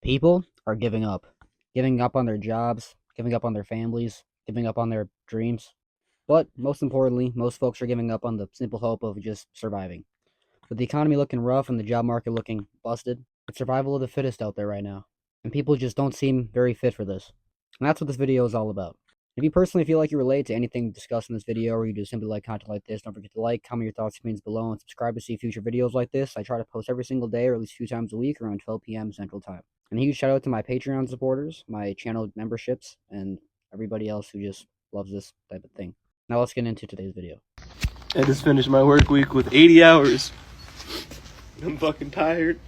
People are giving up on their jobs, giving up on their families, giving up on their dreams. But most importantly, most folks are giving up on the simple hope of just surviving. With the economy looking rough and the job market looking busted, it's survival of the fittest out there right now. And people just don't seem very fit for this. And that's what this video is all about. If you personally feel like you relate to anything discussed in this video, or you just simply like content like this, don't forget to like, comment your thoughts and opinions below, and subscribe to see future videos like this. I try to post every single day, or at least a few times a week, around 12 p.m. Central Time. And a huge shout out to my Patreon supporters, my channel memberships, and everybody else who just loves this type of thing. Now let's get into today's video. I just finished my work week with 80 hours. I'm fucking tired.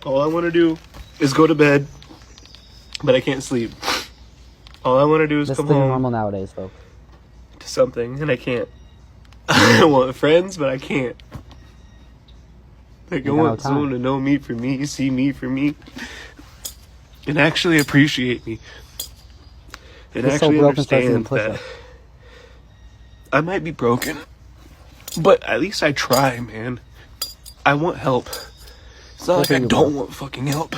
All I want to do is go to bed, but I can't sleep. All I want to do is This come thing is home normal nowadays, folks. to something, and I can't. I want friends, but I can't. Like, I You got no want someone to time. know me for me, see me for me, and actually appreciate me. And This so actually broken starts even understand push that up. I might be broken, but at least I try, man. I want help. It's not Good like for I you, don't bro. want fucking help.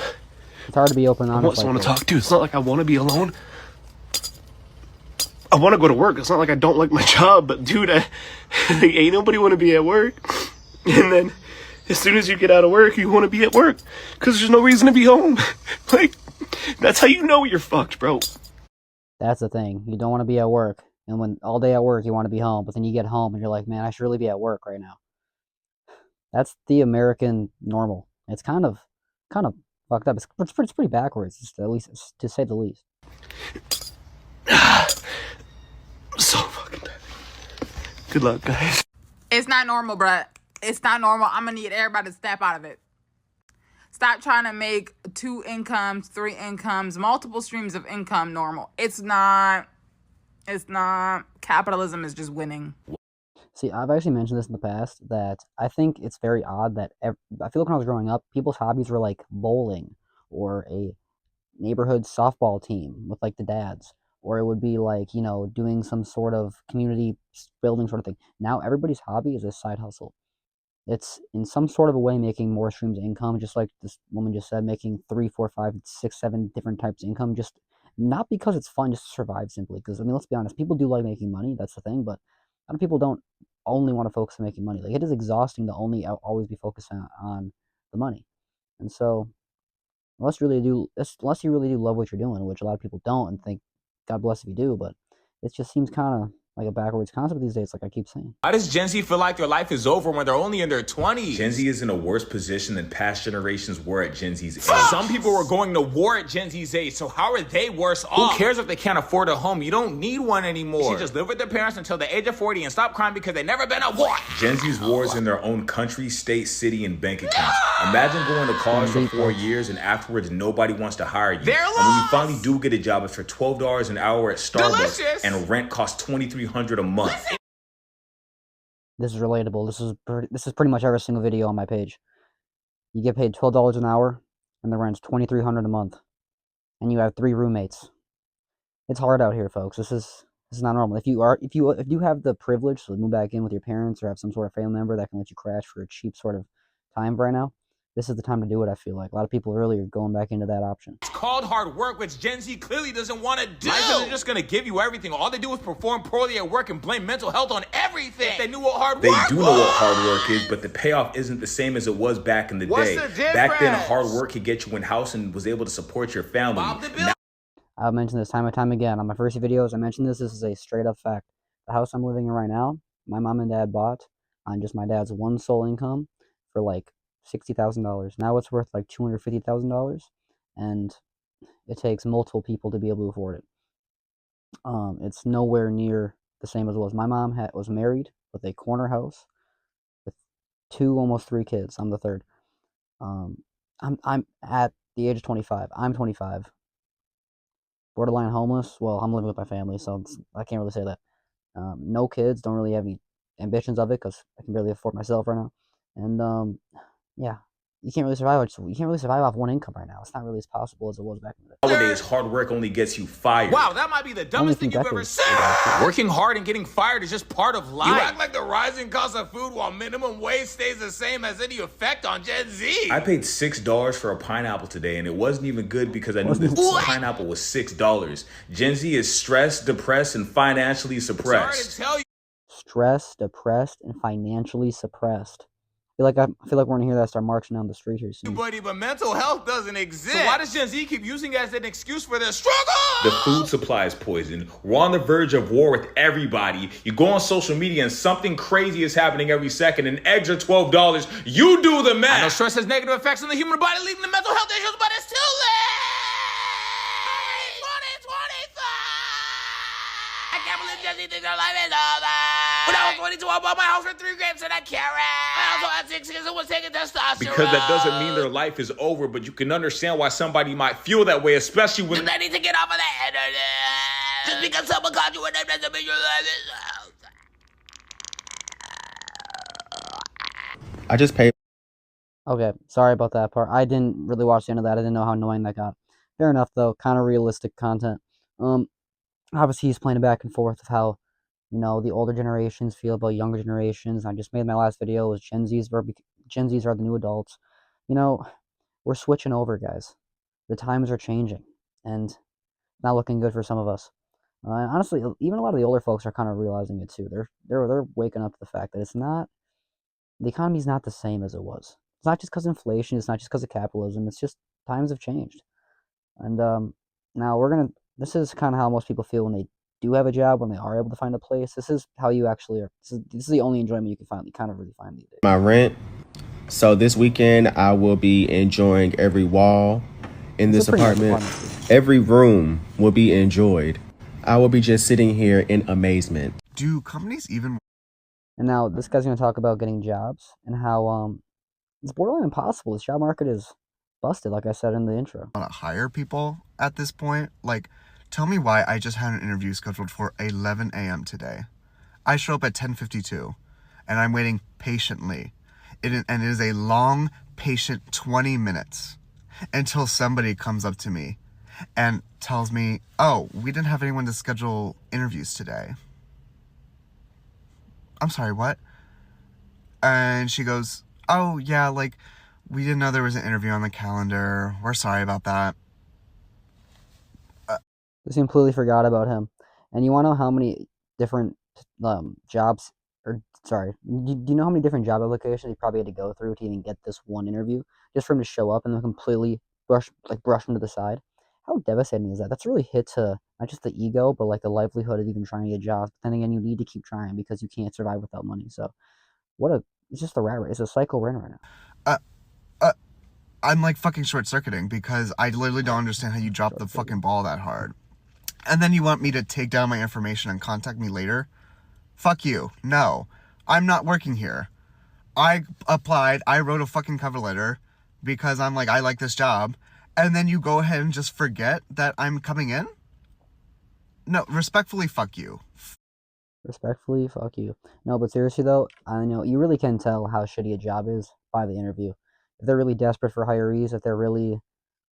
It's hard to be open and I want honest like someone to this. talk to. It's not like I want to be alone. I want to go to work. It's not like I don't like my job, but dude, like, ain't nobody want to be at work. And then as soon as you get out of work, you want to be at work because there's no reason to be home. Like, that's how you know you're fucked, bro. That's the thing. You don't want to be at work. And when all day at work, you want to be home. But then you get home and you're like, man, I should really be at work right now. That's the American normal. It's kind of fucked up. It's pretty backwards, at least to say the least. So fucking tired. Good luck, guys. It's not normal, bruh. It's not normal. I'm gonna need everybody to snap out of it. Stop trying to make 2 incomes, 3 incomes, multiple streams of income normal. It's not. It's not. Capitalism is just winning. See, I've actually mentioned this in the past that I think it's very odd that I feel like when I was growing up, people's hobbies were like bowling or a neighborhood softball team with like the dads, or it would be like, doing some sort of community building sort of thing. Now everybody's hobby is a side hustle. It's in some sort of a way making more streams of income, just like this woman just said, making 3, 4, 5, 6, 7 different types of income, just not because it's fun, just to survive simply. Because I mean, let's be honest, people do like making money. That's the thing, but a lot of people don't only want to focus on making money. Like, it is exhausting to only always be focused on the money. And so, unless you really do love what you're doing, which a lot of people don't, and think, God bless if you do, but it just seems kind of like a backwards concept these days, like I keep saying. Why does Gen Z feel like their life is over when they're only in their 20s? Gen Z is in a worse position than past generations were at Gen Z's age. Some people were going to war at Gen Z's age, so how are they worse off? Who cares if they can't afford a home? You don't need one anymore. You should just live with their parents until the age of 40 and stop crying because they've never been at war. Gen Z's wars in their own country, state, city, and bank accounts. Imagine going to college for 4 years and afterwards nobody wants to hire you. They're And when you lost. finally do get a job, it's for $12 an hour at Starbucks Delicious. and rent costs $2,300 a month. This is relatable. This is pretty much every single video on my page. You get paid $12 an hour, and the rent's $2,300 a month, and you have 3 roommates. It's hard out here, folks. This is not normal. If you have the privilege to move back in with your parents or have some sort of family member that can let you crash for a cheap sort of time right now, this is the time to do it. I feel like a lot of people really are going back into that option. It's called hard work, which Gen Z clearly doesn't want to do. Life isn't just going to give you everything. All they do is perform poorly at work and blame mental health on everything. If they knew what hard They work do know what hard work is, but the payoff isn't the same as it was back in the What's day. the Back then, difference? hard work could get you in house and was able to support your family. Bob the Bill. I've mentioned this time and time again. On my first videos, I mentioned this. This is a straight up fact. The house I'm living in right now, my mom and dad bought on just my dad's one sole income for like $60,000. Now it's worth like $250,000, and it takes multiple people to be able to afford it. It's nowhere near the same as it was. My mom was married with a corner house with 2, almost 3 kids. I'm the third. I'm at the age of 25. I'm 25. Borderline homeless. Well, I'm living with my family, so I can't really say that. No kids. Don't really have any ambitions of it because I can barely afford myself right now. And yeah, you can't really survive. You can't really survive off one income right now. It's not really as possible as it was back in the day. Nowadays, hard work only gets you fired. Wow, that might be the Only dumbest a few thing you've ever decades said. ago, too. Working hard and getting fired is just part of life. You act like the rising cost of food while minimum wage stays the same has any effect on Gen Z. I paid $6 for a pineapple today, and it wasn't even good because I knew this pineapple was $6. Gen Z is stressed, depressed, and financially suppressed. Sorry to tell you. Stressed, depressed, and financially suppressed. I feel like we're gonna hear that start marching down the street here soon. Buddy, but mental health doesn't exist. So why does Gen Z keep using it as an excuse for their struggle? The food supply is poisoned. We're on the verge of war with everybody. You go on social media and something crazy is happening every second, and eggs are $12. You do the I know math. stress has negative effects on the human body, leading to mental health issues, but it's too late. 2025. I can't believe Gen Z thinks their life is over. When I was 22, I bought my house for 3 grams and a carrot. I also had 6 kids and was taking testosterone. Because that doesn't mean their life is over, but you can understand why somebody might feel that way, especially when they need to get off of the internet. Just because someone called you a name doesn't mean your life is over. I just paid. Okay, sorry about that part. I didn't really watch the end of that. I didn't know how annoying that got. Fair enough, though. Kind of realistic content. Obviously, he's playing back and forth of how, the older generations feel about younger generations. I just made my last video was Gen Zs are the new adults. We're switching over, guys. The times are changing, and not looking good for some of us. Honestly, even a lot of the older folks are kind of realizing it too. They're waking up to the fact that the economy's not the same as it was. It's not just because of inflation. It's not just because of capitalism. It's just times have changed. And now this is kind of how most people feel when they do have a job, when they are able to find a place. This is how you actually are. This is the only enjoyment you can kind of really find these days. My rent. So this weekend, I will be enjoying every wall in this apartment. Every room will be enjoyed. I will be just sitting here in amazement. Do companies even And now this guy's going to talk about getting jobs and how it's borderline impossible. This job market is busted, like I said in the intro. want to hire people at this point? Like, tell me why I just had an interview scheduled for 11 a.m. today. I show up at 10:52, and I'm waiting patiently. And it is a long, patient 20 minutes until somebody comes up to me and tells me, oh, we didn't have anyone to schedule interviews today. I'm sorry, what? And she goes, oh, yeah, we didn't know there was an interview on the calendar. We're sorry about that. Just completely forgot about him. And you want to know how many different jobs, or sorry, do you know how many different job applications he probably had to go through to even get this one interview, just for him to show up and then completely brush him to the side? How devastating is that? That's really hit to not just the ego, but the livelihood of even trying to get jobs. But then again, you need to keep trying because you can't survive without money. So, it's just a rat race. It's a cycle we're in right now. I'm fucking short-circuiting because I literally don't understand how you drop the fucking ball that hard. And then you want me to take down my information and contact me later? Fuck you. No. I'm not working here. I applied, I wrote a fucking cover letter because I'm I like this job. And then you go ahead and just forget that I'm coming in? No, respectfully, fuck you. Respectfully, fuck you. No, but seriously though, I know you really can tell how shitty a job is by the interview. If they're really desperate for hirees, if they're really,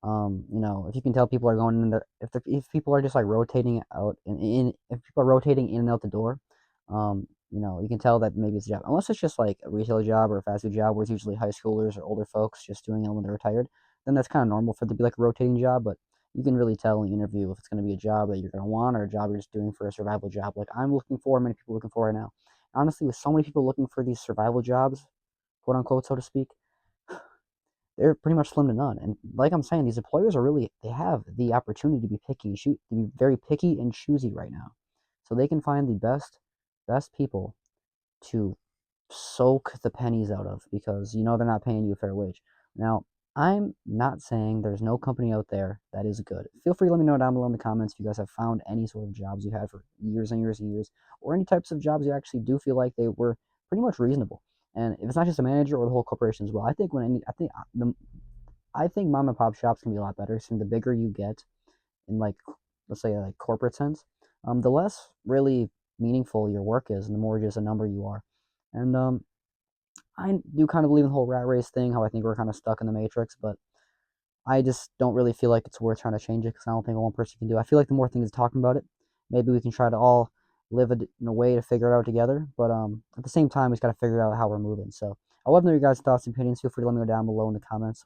if you can tell people are going in there, if people are just rotating out if people are rotating in and out the door, you can tell that maybe it's a job. Unless it's just a retail job or a fast food job where it's usually high schoolers or older folks just doing it when they're retired, then that's kind of normal for it to be a rotating job. But you can really tell in the interview if it's going to be a job that you're going to want or a job you're just doing for a survival job. I'm looking for, many people looking for right now. Honestly, with so many people looking for these survival jobs, quote unquote, so to speak, they're pretty much slim to none. And like I'm saying, these employers they have the opportunity to be to be very picky and choosy right now. So they can find the best people to soak the pennies out of because they're not paying you a fair wage. Now, I'm not saying there's no company out there that is good. Feel free to let me know down below in the comments if you guys have found any sort of jobs you had for years and years and years, or any types of jobs you actually do feel like they were pretty much reasonable. And if it's not just a manager or the whole corporation as well, I think mom and pop shops can be a lot better. So the bigger you get in let's say corporate sense, the less really meaningful your work is, and the more just a number you are. And I do kind of believe in the whole rat race thing, how I think we're kind of stuck in the matrix, but I just don't really feel like it's worth trying to change it because I don't think one person can do it. I feel like the more things talking about it, maybe we can try to all live in a way to figure it out together. But at the same time, we just got to figure out how we're moving. So I love to know your guys' thoughts and opinions. Feel free to let me know down below in the comments.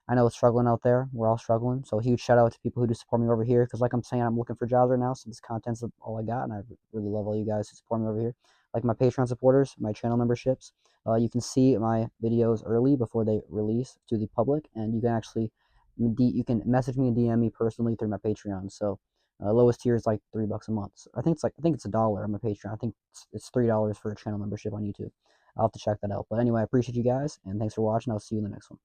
I know it's struggling out there. We're all struggling. So a huge shout out to people who do support me over here. Because like I'm saying, I'm looking for jobs right now. So this content's all I got. And I really love all you guys who support me over here. Like my Patreon supporters, my channel memberships. You can see my videos early before they release to the public. And you can actually, you can message me and DM me personally through my Patreon. So lowest tier is like $3 a month. So I think it's $1 on my Patreon. I think it's $3 for a channel membership on YouTube. I'll have to check that out. But anyway, I appreciate you guys. And thanks for watching. I'll see you in the next one.